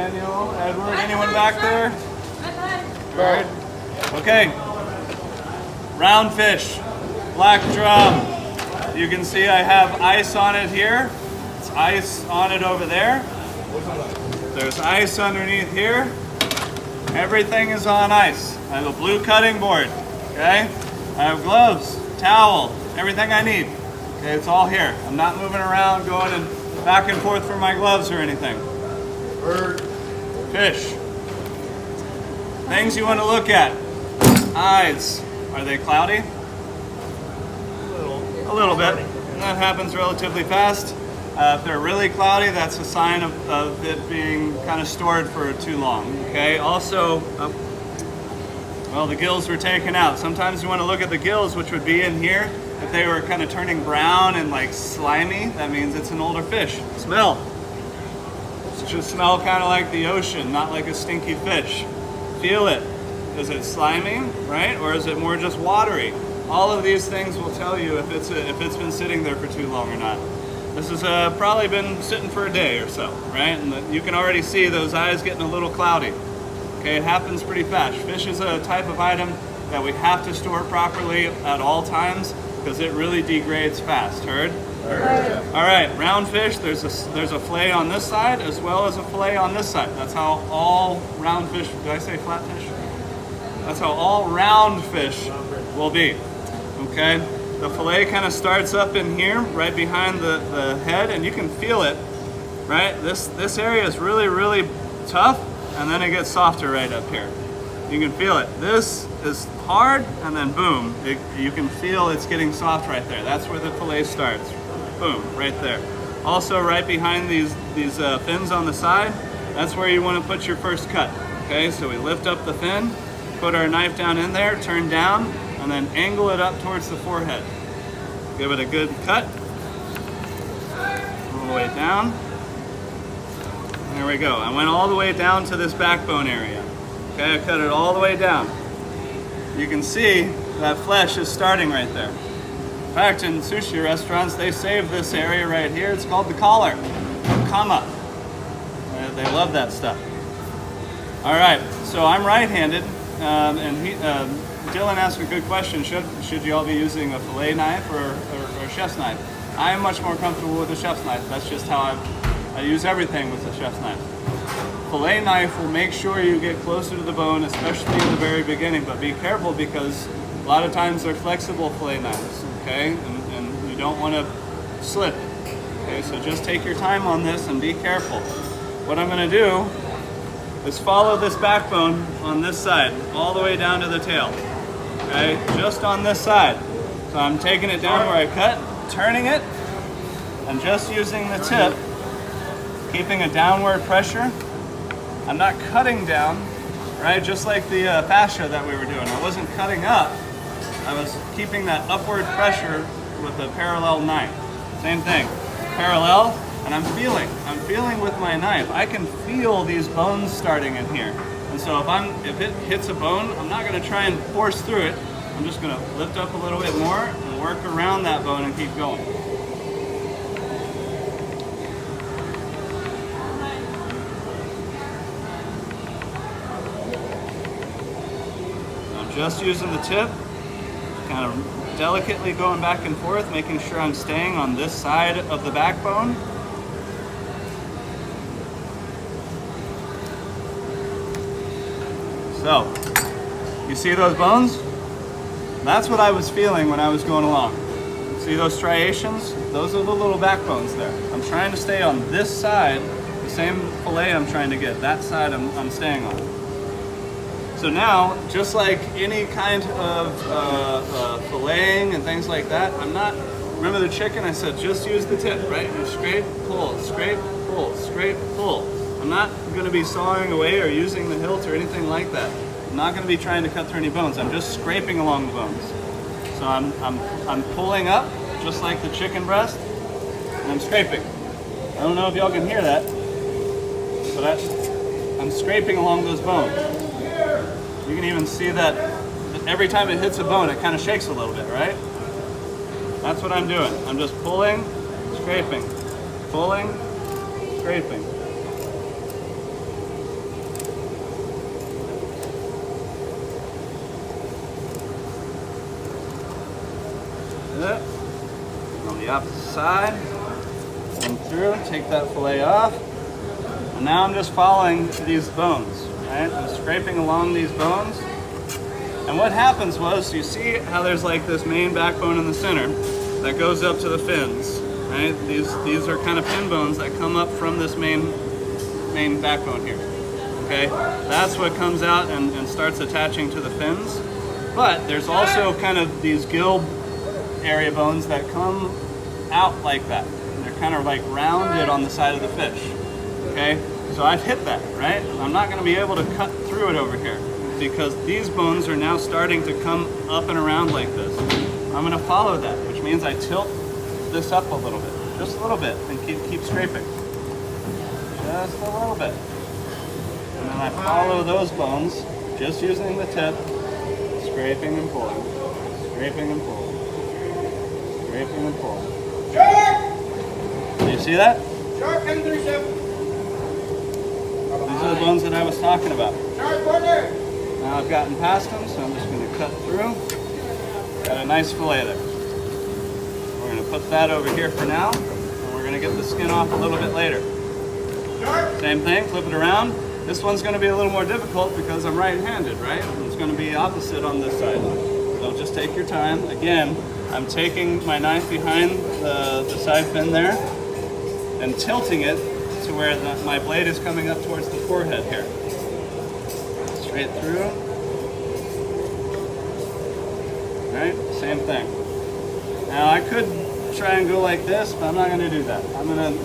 Daniel, Edward, anyone back there? Bird. Okay. Round fish, black drum. You can see I have ice on it here. It's ice on it over there. There's ice underneath here. Everything is on ice. I have a blue cutting board, okay? I have gloves, towel, everything I need. Okay, it's all here. I'm not moving around, going and back and forth for my gloves or anything. Bird, fish. Things you want to look at. Eyes. Are they cloudy? A little bit. And that happens relatively fast. If they're really cloudy, that's a sign of it being kind of stored for too long. Okay. Also, well, the gills were taken out. Sometimes you want to look at the gills, which would be in here. If they were kind of turning brown and like slimy, that means it's an older fish. Smell. It should smell kind of like the ocean, not like a stinky fish. Feel it. Is it slimy, right? Or is it more just watery? All of these things will tell you if it's been sitting there for too long or not. This has probably been sitting for a day or so, right? And you can already see those eyes getting a little cloudy. Okay, it happens pretty fast. Fish is a type of item that we have to store properly at all times because it really degrades fast. Heard? Heard. All right, round fish. There's a fillet on this side as well as a fillet on this side. That's how all round fish. Did I say flat fish? That's how all round fish will be. Okay, the fillet kind of starts up in here, right behind the head, and you can feel it. Right, this area is really tough, and then it gets softer right up here. You can feel it. This is hard, and then boom, you can feel it's getting soft right there. That's where the fillet starts. Boom, right there. Also, right behind these fins on the side, that's where you want to put your first cut. Okay, so we lift up the fin, put our knife down in there, turn down, and then angle it up towards the forehead. Give it a good cut. All the way down. There we go. I went all the way down to this backbone area. Okay, I cut it all the way down. You can see that flesh is starting right there. In fact, in sushi restaurants, they save this area right here. It's called the collar, kama. They love that stuff. All right, so I'm right-handed, and Dylan asked a good question. Should you all be using a fillet knife or a chef's knife? I am much more comfortable with a chef's knife. That's just how I use everything with a chef's knife. Fillet knife will make sure you get closer to the bone, especially in the very beginning, but be careful because a lot of times they're flexible fillet knives, okay? And you don't want to slip, okay? So just take your time on this and be careful. What I'm going to do is follow this backbone on this side, all the way down to the tail, okay? Just on this side. So I'm taking it down where I cut, turning it, and just using the tip, keeping a downward pressure. I'm not cutting down, right? Just like the fascia that we were doing. I wasn't cutting up. I was keeping that upward pressure with a parallel knife. Same thing, parallel, and I'm feeling with my knife. I can feel these bones starting in here. And so if it hits a bone, I'm not gonna try and force through it. I'm just gonna lift up a little bit more and work around that bone and keep going. Just using the tip, kind of delicately going back and forth, making sure I'm staying on this side of the backbone. So, you see those bones? That's what I was feeling when I was going along. See those striations? Those are the little backbones there. I'm trying to stay on this side, the same fillet I'm trying to get. That side I'm staying on. So now, just like any kind of filleting and things like that, remember the chicken, I said just use the tip, right? You scrape, pull, scrape, pull, scrape, pull. I'm not gonna be sawing away or using the hilt or anything like that. I'm not gonna be trying to cut through any bones. I'm just scraping along the bones. So I'm pulling up, just like the chicken breast, and I'm scraping. I don't know if y'all can hear that, but I'm scraping along those bones. You can even see that every time it hits a bone, it kind of shakes a little bit, right? That's what I'm doing. I'm just pulling, scraping, pulling, scraping. side, come through, take that fillet off. And now I'm just following these bones, right? I'm scraping along these bones. And what happens was, you see how there's like this main backbone in the center that goes up to the fins, right? These are kind of fin bones that come up from this main backbone here, okay? That's what comes out and starts attaching to the fins. But there's also kind of these gill area bones that come out like that. And they're kind of like rounded on the side of the fish. Okay, so I've hit that, right? I'm not going to be able to cut through it over here because these bones are now starting to come up and around like this. I'm going to follow that, which means I tilt this up a little bit, just a little bit, and keep scraping. Just a little bit. And then I follow those bones, just using the tip, scraping and pulling, scraping and pulling, scraping and pulling. Shark! Do you see that? Shark, come through, Chef. These are the bones that I was talking about. Shark, partner! Now I've gotten past them, so I'm just going to cut through. Got a nice fillet there. We're going to put that over here for now, and we're going to get the skin off a little bit later. Shark! Same thing, flip it around. This one's going to be a little more difficult because I'm right-handed, right? It's going to be opposite on this side. So just take your time. Again, I'm taking my knife behind the side fin there and tilting it to where my blade is coming up towards the forehead here. Straight through. Right, same thing. Now I could try and go like this, but I'm not going to do that.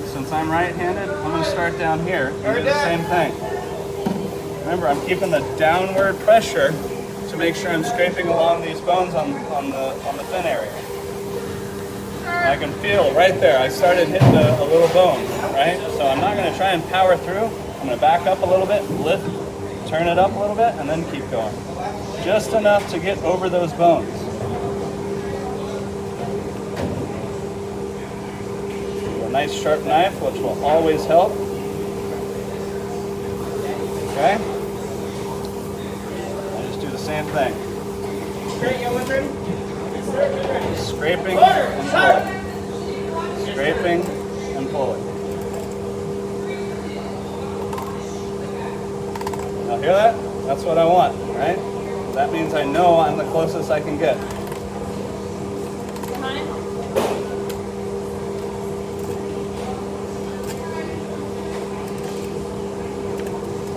Since I'm right-handed, I'm going to start down here and do the same thing. Remember, I'm keeping the downward pressure to make sure I'm scraping along these bones on the fin area. And I can feel right there, I started hitting a little bone, right? So I'm not going to try and power through. I'm going to back up a little bit, lift, turn it up a little bit, and then keep going. Just enough to get over those bones. A nice sharp knife, which will always help. Okay? I just do the same thing. Scraping and pulling. Scraping and pulling. Now hear that? That's what I want, right? That means I know I'm the closest I can get.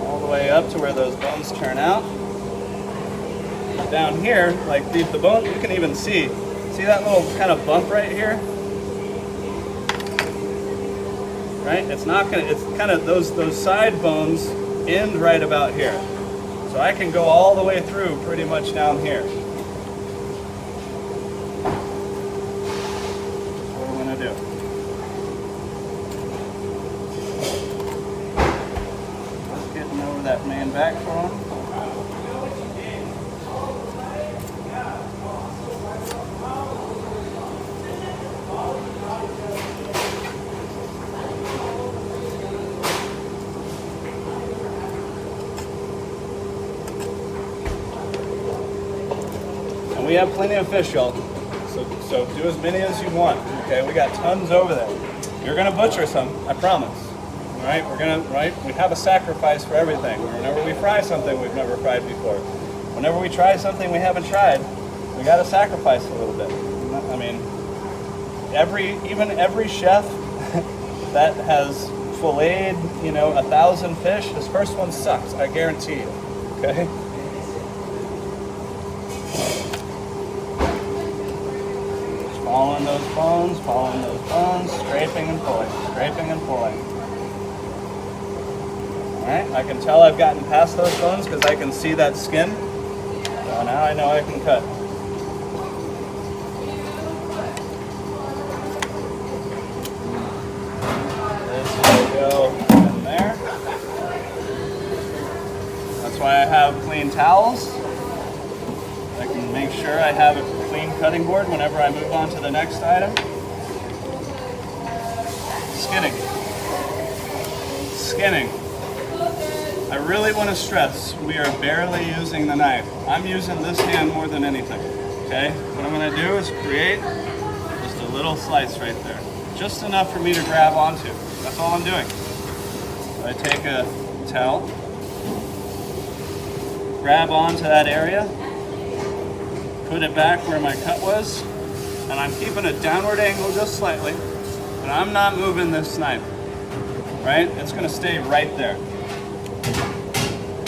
All the way up to where those bones turn out. Down here, like the bone, you can even see that little kind of bump right here? Right? It's not gonna, it's kind of, those side bones end right about here. So I can go all the way through pretty much down here. That's what I'm gonna do. Just getting over that main back for him. We have plenty of fish, y'all. So do as many as you want. Okay, we got tons over there. You're gonna butcher some, I promise. All right, we have a sacrifice for everything. Whenever we fry something we've never fried before, whenever we try something we haven't tried, we got to sacrifice a little bit. I mean, even every chef that has filleted, 1,000 fish, his first one sucks. I guarantee you. Okay. Following those bones, scraping and pulling, scraping and pulling. All right, I can tell I've gotten past those bones because I can see that skin. So now I know I can cut. This will go in there. That's why I have clean towels. I can make sure I have a clean cutting board whenever I move on to the next item. Skinning. Skinning. I really want to stress, we are barely using the knife. I'm using this hand more than anything. Okay? What I'm going to do is create just a little slice right there. just enough for me to grab onto. That's all I'm doing. So I take a towel, grab onto that area, put it back where my cut was, and I'm keeping a downward angle just slightly, but I'm not moving this knife, right? It's gonna stay right there.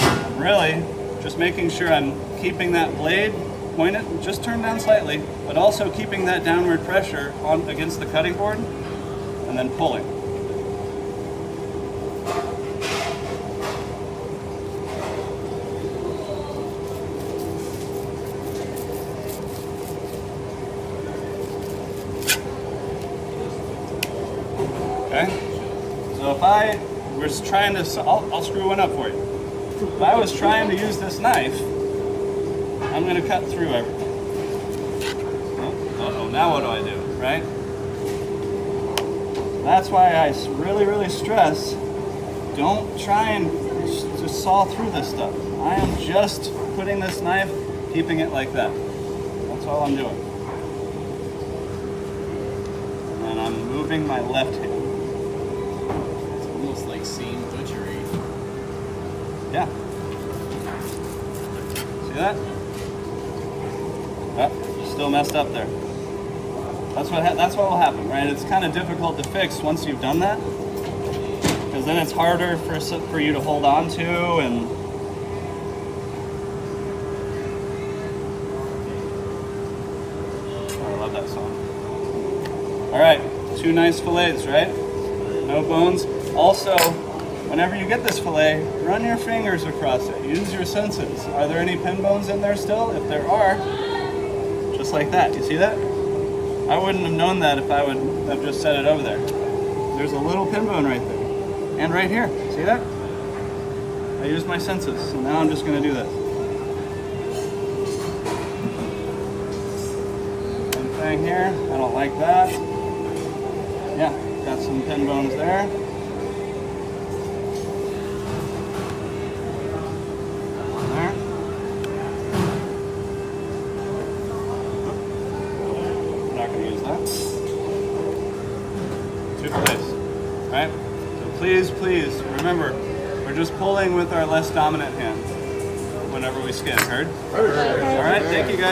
I'm really just making sure I'm keeping that blade pointed, just turn down slightly, but also keeping that downward pressure on against the cutting board, and then pulling. Okay, so if I was trying to, I'll screw one up for you. If I was trying to use this knife, I'm gonna cut through everything. Uh-oh, now what do I do, right? That's why I really stress, don't try and just saw through this stuff. I am just putting this knife, keeping it like that. That's all I'm doing. And I'm moving my left hand. Almost like seam butchery. Yeah. See that? Oh, still messed up there. That's what will happen, right? It's kind of difficult to fix once you've done that, because then it's harder for you to hold on to, and I love that song. All right, 2 nice fillets, right? No bones. Also, whenever you get this fillet, run your fingers across it. Use your senses. Are there any pin bones in there still? If there are, just like that. You see that? I wouldn't have known that if I would have just set it over there. There's a little pin bone right there. And right here. See that? I used my senses. So now I'm just going to do this. Same thing here. I don't like that. Yeah, got some pin bones there. Right? So please, remember, we're just pulling with our less dominant hand whenever we skin, heard? All right, thank you guys.